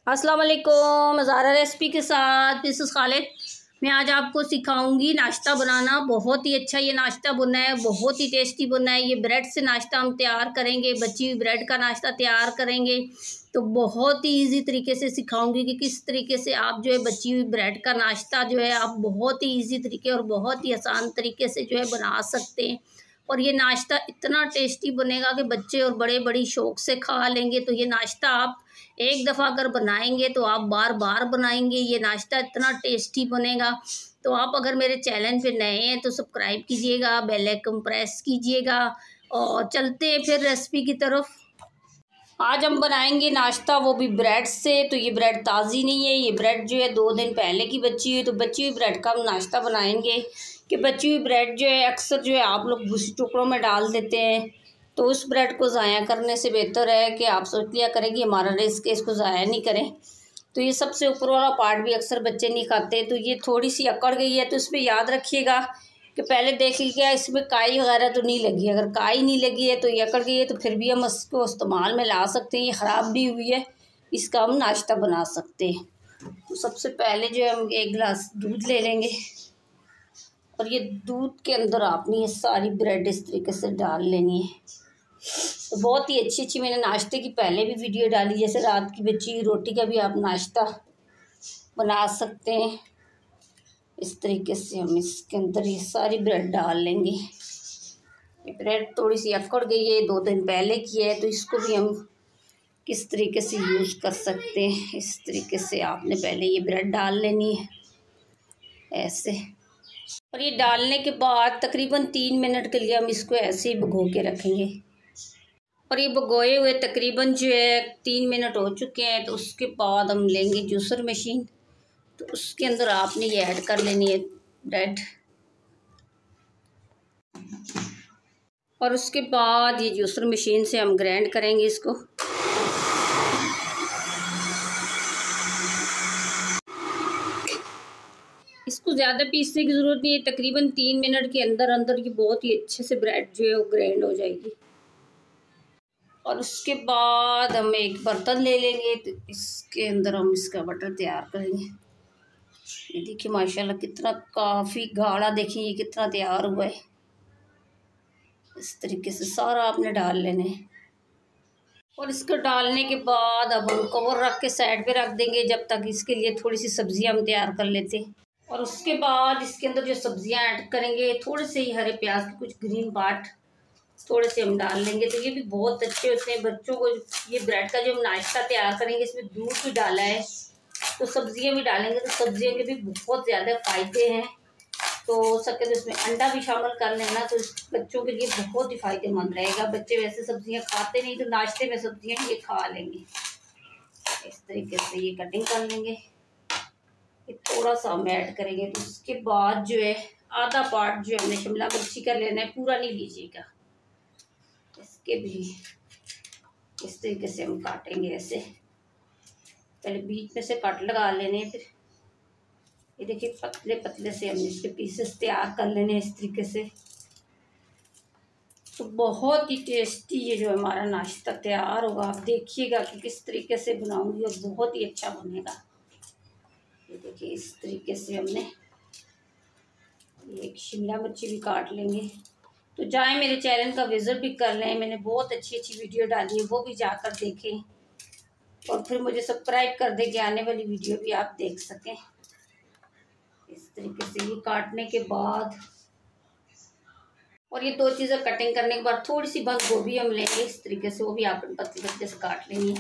अस्सलाम वालेकुम। ज़ारा रेसिपी के साथ मिसेस खालिद। मैं आज आपको सिखाऊंगी नाश्ता बनाना। बहुत ही अच्छा ये नाश्ता बनना है, बहुत ही टेस्टी बनना है। ये ब्रेड से नाश्ता हम तैयार करेंगे, बची हुई ब्रेड का नाश्ता तैयार करेंगे। तो बहुत ही इजी तरीके से सिखाऊंगी कि किस तरीके से आप जो है बची हुई ब्रेड का नाश्ता जो है आप बहुत ही इजी तरीके और बहुत ही आसान तरीके से जो है बना सकते हैं। और ये नाश्ता इतना टेस्टी बनेगा कि बच्चे और बड़े बड़ी शौक से खा लेंगे। तो ये नाश्ता आप एक दफ़ा अगर बनाएंगे तो आप बार बार बनाएंगे। ये नाश्ता इतना टेस्टी बनेगा। तो आप अगर मेरे चैनल पे नए हैं तो सब्सक्राइब कीजिएगा, बेल आइकन प्रेस कीजिएगा। और चलते हैं फिर रेसिपी की तरफ। आज हम बनाएंगे नाश्ता, वो भी ब्रेड से। तो ये ब्रेड ताज़ी नहीं है, ये ब्रेड जो है 2 दिन पहले की बची हुई। तो बची हुई ब्रेड का हम नाश्ता बनाएंगे कि बची हुई ब्रेड जो है अक्सर जो है आप लोग भूसी टुकड़ों में डाल देते हैं। तो उस ब्रेड को ज़ाया करने से बेहतर है कि आप सोच लिया करें कि हमारा रिस्क है, इसको ज़ाया नहीं करें। तो ये सबसे ऊपर वाला पार्ट भी अक्सर बच्चे नहीं खाते। तो ये थोड़ी सी अकड़ गई है, तो इसमें याद रखिएगा कि पहले देख लीजिएगा इसमें काई वगैरह तो नहीं लगी। अगर काई नहीं लगी है तो ये अकड़ गई है तो फिर भी हम इसको इस्तेमाल में ला सकते हैं। ये ख़राब भी हुई है, इसका हम नाश्ता बना सकते हैं। तो सबसे पहले जो है हम 1 गिलास दूध ले लेंगे और ये दूध के अंदर आपने ये सारी ब्रेड इस तरीके से डाल लेनी है। तो बहुत ही अच्छी अच्छी मैंने नाश्ते की पहले भी वीडियो डाली, जैसे रात की बची हुई रोटी का भी आप नाश्ता बना सकते हैं। इस तरीके से हम इसके अंदर ये सारी ब्रेड डाल लेंगे। ये ब्रेड थोड़ी सी अकड़ गई है, 2 दिन पहले की है, तो इसको भी हम किस तरीके से यूज़ कर सकते हैं। इस तरीके से आपने पहले ये ब्रेड डाल लेनी है ऐसे। और ये डालने के बाद तकरीबन 3 मिनट के लिए हम इसको ऐसे ही भिगो के रखेंगे। और ये भिगोए हुए तकरीबन जो है 3 मिनट हो चुके हैं। तो उसके बाद हम लेंगे जूसर मशीन। तो उसके अंदर आपने ये ऐड कर लेनी है ब्रेड। और उसके बाद ये जूसर मशीन से हम ग्राइंड करेंगे इसको। इसको ज़्यादा पीसने की ज़रूरत नहीं है, तकरीबन 3 मिनट के अंदर अंदर ये बहुत ही अच्छे से ब्रेड जो है वो ग्राइंड हो जाएगी। और उसके बाद हम एक बर्तन ले लेंगे, तो इसके अंदर हम इसका बटर तैयार करेंगे। ये देखिए माशाल्लाह कितना काफ़ी गाढ़ा, देखिए ये कितना तैयार हुआ है। इस तरीके से सारा आपने डाल लेने हैं। और इसको डालने के बाद अब हम कवर रख के साइड पे रख देंगे जब तक इसके लिए थोड़ी सी सब्जियां हम तैयार कर लेते हैं। और उसके बाद इसके अंदर जो सब्जियां ऐड करेंगे, थोड़े से ही हरे प्याज के कुछ ग्रीन पार्ट थोड़े से हम डाल लेंगे। तो ये भी बहुत अच्छे होते हैं बच्चों को। ये ब्रेड का जो हम नाश्ता तैयार करेंगे इसमें दूध भी डाला है, तो सब्जियां भी डालेंगे, तो सब्जियों के भी बहुत ज़्यादा फ़ायदे हैं। तो हो सके तो इसमें अंडा भी शामिल कर लेना, तो बच्चों के लिए बहुत ही फ़ायदेमंद रहेगा। बच्चे वैसे सब्जियां खाते नहीं, तो नाश्ते में सब्जियां ये खा लेंगे। इस तरीके से ये कटिंग कर लेंगे। ये थोड़ा सा हम ऐड करेंगे। तो उसके बाद जो है आधा पार्ट जो हमने शिमला मिर्ची कर लेना है, पूरा नहीं लीजिएगा। इसके भी इस तरीके से हम काटेंगे ऐसे, पहले बीच में से कट लगा लेने, फिर ये देखिए पतले पतले से हम इसके पीसेस तैयार कर लेने इस तरीके से। तो बहुत ही टेस्टी ये जो हमारा नाश्ता तैयार होगा। आप देखिएगा कि किस तरीके से बनाऊंगी और बहुत ही अच्छा बनेगा। ये देखिए इस तरीके से हमने एक शिमला मिर्ची भी काट लेंगे। तो जाएं मेरे चैनल का विजिट भी कर लें, मैंने बहुत अच्छी अच्छी वीडियो डाली है, वो भी जाकर देखें। और फिर मुझे सब्सक्राइब कर दें कि आने वाली वीडियो भी आप देख सकें। इस तरीके से ये काटने के बाद, और ये 2 चीज़ें कटिंग करने के बाद थोड़ी सी बंद गोभी हम लेंगे इस तरीके से, वो भी आप पतले पतले से काट लेंगे,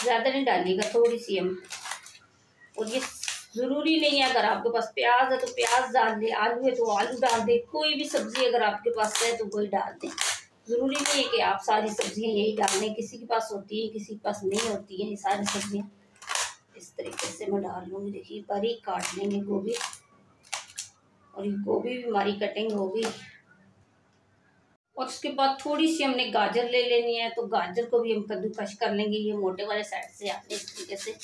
ज़्यादा नहीं डालिएगा, थोड़ी सी हम। और ये ज़रूरी नहीं है, अगर आपके पास प्याज है तो प्याज डाल दें, आलू है तो आलू डाल दें, कोई भी सब्ज़ी अगर आपके पास है तो वही डाल दें। ज़रूरी नहीं है कि आप सारी सब्जियां यही डाल दें, किसी के पास होती है किसी के पास नहीं होती हैं ये सारी सब्जियां। इस तरीके से मैं डाल लूँगी। देखिए बारीक काट लेंगे गोभी, और ये गोभी भी हमारी कटिंग होगी। और उसके बाद थोड़ी सी हमने गाजर ले लेनी है, तो गाजर को भी हम कद्दूकश कर लेंगे। ये मोटे वाले साइड से आपने इस तरीके से,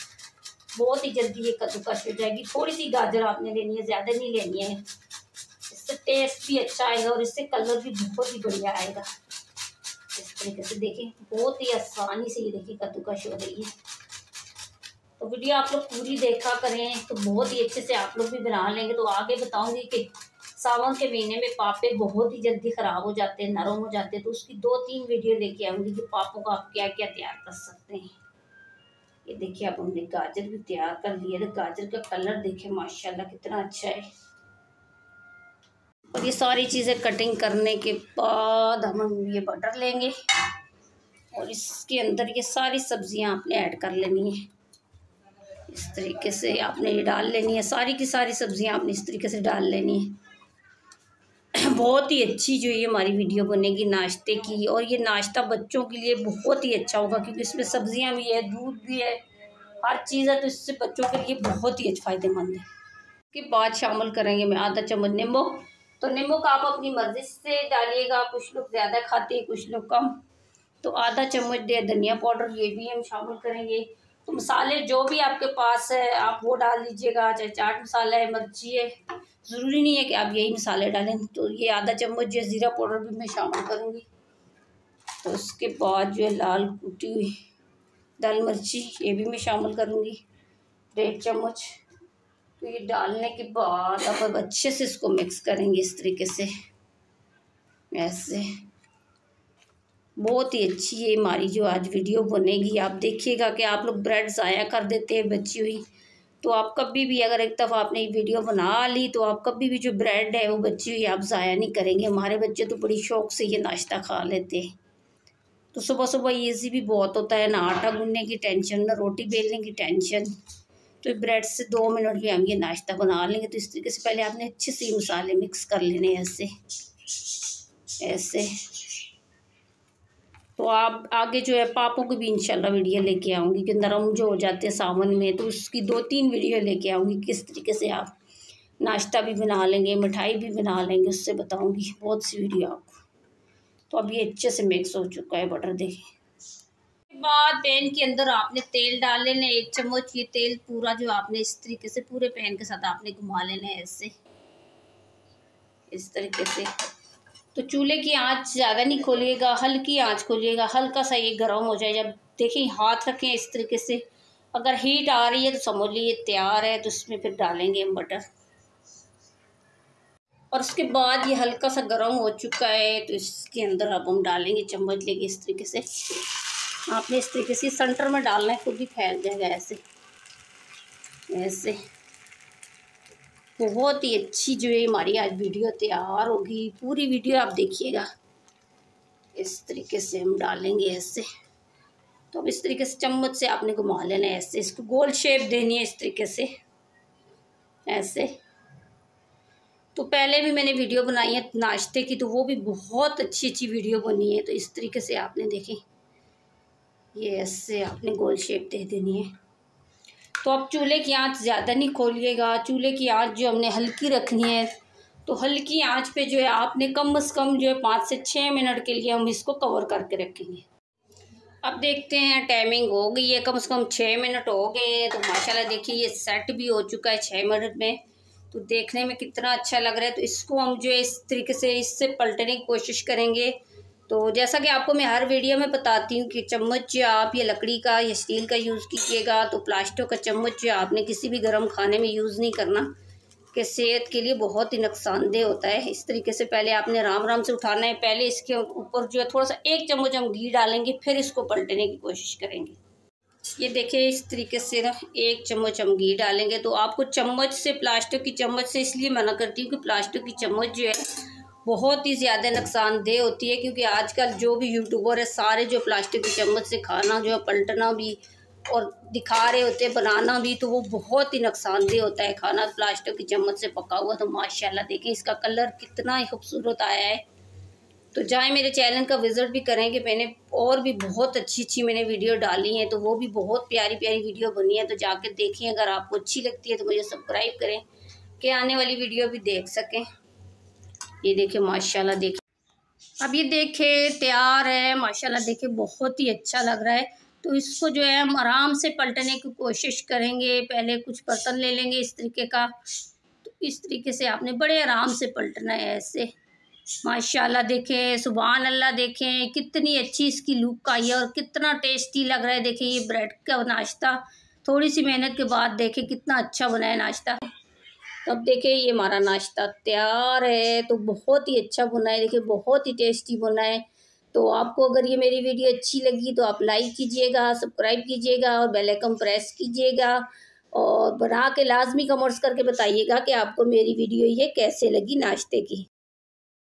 बहुत ही जल्दी ये कद्दूकश हो जाएगी। थोड़ी सी गाजर आपने लेनी है, ज़्यादा नहीं लेनी है, इससे टेस्ट भी अच्छा आएगा और इससे कलर भी बहुत ही बढ़िया आएगा। इस तरीके से देखिए बहुत ही आसानी से ये देखिए कद्दूकश हो रही है। तो वीडियो आप लोग पूरी देखा करें तो बहुत ही अच्छे से आप लोग भी बना लेंगे। तो आगे बताऊंगी कि सावन के महीने में पापे बहुत ही जल्दी ख़राब हो जाते हैं, नरम हो जाते हैं, तो उसकी 2-3 वीडियो लेके आऊँगी कि पापों को आप क्या क्या तैयार कर सकते हैं। ये देखिए अब हमने गाजर भी तैयार कर लिया। तो गाजर का कलर देखिए माशाल्लाह कितना अच्छा है। और ये सारी चीज़ें कटिंग करने के बाद हम ये बटर लेंगे और इसके अंदर ये सारी सब्जियां आपने ऐड कर लेनी है। इस तरीके से आपने ये डाल लेनी है, सारी की सारी सब्जियां आपने इस तरीके से डाल लेनी है। बहुत ही अच्छी जो ये हमारी वीडियो बनेगी नाश्ते की। और ये नाश्ता बच्चों के लिए बहुत ही अच्छा होगा क्योंकि इसमें सब्जियां भी है, दूध भी है, हर चीज़ है, तो इससे बच्चों के लिए बहुत ही फ़ायदेमंद है। उसके बाद शामिल करेंगे मैं आधा चम्मच नींबू। तो नींबू का आप अपनी मर्ज़ी से डालिएगा, कुछ लोग ज़्यादा खाते हैं, कुछ लोग कम। तो आधा चम्मच धनिया पाउडर ये भी हम शामिल करेंगे। तो मसाले जो भी आपके पास है आप वो डाल लीजिएगा, चाहे चाट मसाला है, मिर्ची है, ज़रूरी नहीं है कि आप यही मसाले डालें। तो ये आधा चम्मच जो ज़ीरा पाउडर भी मैं शामिल करूँगी। तो उसके बाद जो है लाल कुटी हुई दाल मिर्ची ये भी मैं शामिल करूँगी 1.5 चम्मच। तो ये डालने के बाद अब अच्छे से इसको मिक्स करेंगे इस तरीके से, ऐसे। बहुत ही अच्छी है हमारी जो आज वीडियो बनेगी। आप देखिएगा कि आप लोग ब्रेड ज़ाया कर देते हैं बची हुई, तो आप कभी भी अगर एक दफ़ा आपने ये वीडियो बना ली तो आप कभी भी जो ब्रेड है वो बची हुई आप ज़ाया नहीं करेंगे। हमारे बच्चे तो बड़ी शौक़ से ये नाश्ता खा लेते हैं। तो सुबह सुबह ईज़ी भी बहुत होता है, ना आटा गूँथने की टेंशन, ना रोटी बेलने की टेंशन। तो ब्रेड से 2 मिनट में हम ये नाश्ता बना लेंगे। तो इस तरीके से पहले आपने अच्छे से मसाले मिक्स कर लेने ऐसे ऐसे। तो आप आगे जो है पापों की भी इंशाल्लाह वीडियो लेके आऊँगी कि नरम जो हो जाते हैं सावन में, तो उसकी 2-3 वीडियो लेके आऊँगी किस तरीके से आप नाश्ता भी बना लेंगे, मिठाई भी बना लेंगे, उससे बताऊँगी बहुत सी वीडियो आपको। तो अब ये अच्छे से मिक्स हो चुका है बटर, देखिए। बाद पैन के अंदर आपने तेल डाल लेना 1 चम्मच। ये तेल पूरा जो आपने इस तरीके से पूरे पैन के साथ आपने घुमा लेना है ऐसे, इस तरीके से। तो चूल्हे की आंच ज़्यादा नहीं खोलिएगा, हल्की आंच खोलिएगा, हल्का सा ये गर्म हो जाए। जब देखिए हाथ रखें इस तरीके से, अगर हीट आ रही है तो समझ लीजिए तैयार है। तो इसमें फिर डालेंगे हम बटर और उसके बाद ये हल्का सा गर्म हो चुका है। तो इसके अंदर अब हम डालेंगे चम्मच लेके इस तरीके से। आपने इस तरीके से सेंटर में डालना है, खुद ही फैल जाएगा ऐसे ऐसे। बहुत ही अच्छी जो है हमारी आज वीडियो तैयार होगी। पूरी वीडियो आप देखिएगा। इस तरीके से हम डालेंगे ऐसे। तो अब इस तरीके से चम्मच से आपने घुमा लेना है ऐसे, इसको गोल शेप देनी है इस तरीके से ऐसे। तो पहले भी मैंने वीडियो बनाई है नाश्ते की, तो वो भी बहुत अच्छी वीडियो बनी है। तो इस तरीके से आपने देखें ये ऐसे आपने गोल शेप दे देनी है। तो अब चूल्हे की आंच ज़्यादा नहीं खोलिएगा, चूल्हे की आंच जो हमने हल्की रखनी है। तो हल्की आंच पे जो है आपने कम से कम जो है 5 से 6 मिनट के लिए हम इसको कवर करके रखेंगे। अब देखते हैं टाइमिंग हो गई है, कम से कम 6 मिनट हो गए हैं। तो माशाल्लाह देखिए ये सेट भी हो चुका है 6 मिनट में। तो देखने में कितना अच्छा लग रहा है। तो इसको हम जो है इस तरीके से इससे पलटने की कोशिश करेंगे। तो जैसा कि आपको मैं हर वीडियो में बताती हूँ कि चम्मच जो आप ये लकड़ी का या स्टील का यूज़ कीजिएगा। तो प्लास्टिक का चम्मच जो आपने किसी भी गर्म खाने में यूज़ नहीं करना, कि सेहत के लिए बहुत ही नुकसानदेह होता है। इस तरीके से पहले आपने आराम से उठाना है। पहले इसके ऊपर जो है थोड़ा सा 1 चम्मच हम घी डालेंगे, फिर इसको पलटने की कोशिश करेंगे। ये देखिए इस तरीके से ना 1 चम्मच हम घी डालेंगे। तो आपको चम्मच से, प्लास्टिक की चम्मच से इसलिए मना करती हूँ कि प्लास्टिक की चम्मच जो है बहुत ही ज़्यादा नुकसानदेह होती है। क्योंकि आजकल जो भी यूट्यूबर है सारे जो प्लास्टिक की चम्मच से खाना जो है पलटना भी और दिखा रहे होते हैं, बनाना भी, तो वो बहुत ही नुकसानदेह होता है खाना प्लास्टिक की चम्मच से पका हुआ। तो माशाल्लाह देखिए इसका कलर कितना ही खूबसूरत आया है। तो जाए मेरे चैनल का विज़िट भी करें कि मैंने और भी बहुत अच्छी मैंने वीडियो डाली हैं। तो वो भी बहुत प्यारी वीडियो बनी है। तो जाकर देखें, अगर आपको अच्छी लगती है तो मुझे सब्सक्राइब करें कि आने वाली वीडियो भी देख सकें। ये देखिए माशाल्लाह, देखिए अब ये देखिए तैयार है। माशाल्लाह देखिए बहुत ही अच्छा लग रहा है। तो इसको जो है हम आराम से पलटने की कोशिश करेंगे। पहले कुछ बर्तन ले लेंगे इस तरीके का। तो इस तरीके से आपने बड़े आराम से पलटना है ऐसे। माशाल्लाह देखें, सुभान अल्लाह, देखें कितनी अच्छी इसकी लुक आई है और कितना टेस्टी लग रहा है। देखिए ये ब्रेड का नाश्ता थोड़ी सी मेहनत के बाद देखें कितना अच्छा बना है नाश्ता। अब देखिए ये हमारा नाश्ता तैयार है, तो बहुत ही अच्छा बना है, देखिए बहुत ही टेस्टी बना है। तो आपको अगर ये मेरी वीडियो अच्छी लगी तो आप लाइक कीजिएगा, सब्सक्राइब कीजिएगा और बेल आइकन प्रेस कीजिएगा और बना के लाजमी कमेंट्स करके बताइएगा कि आपको मेरी वीडियो ये कैसे लगी नाश्ते की।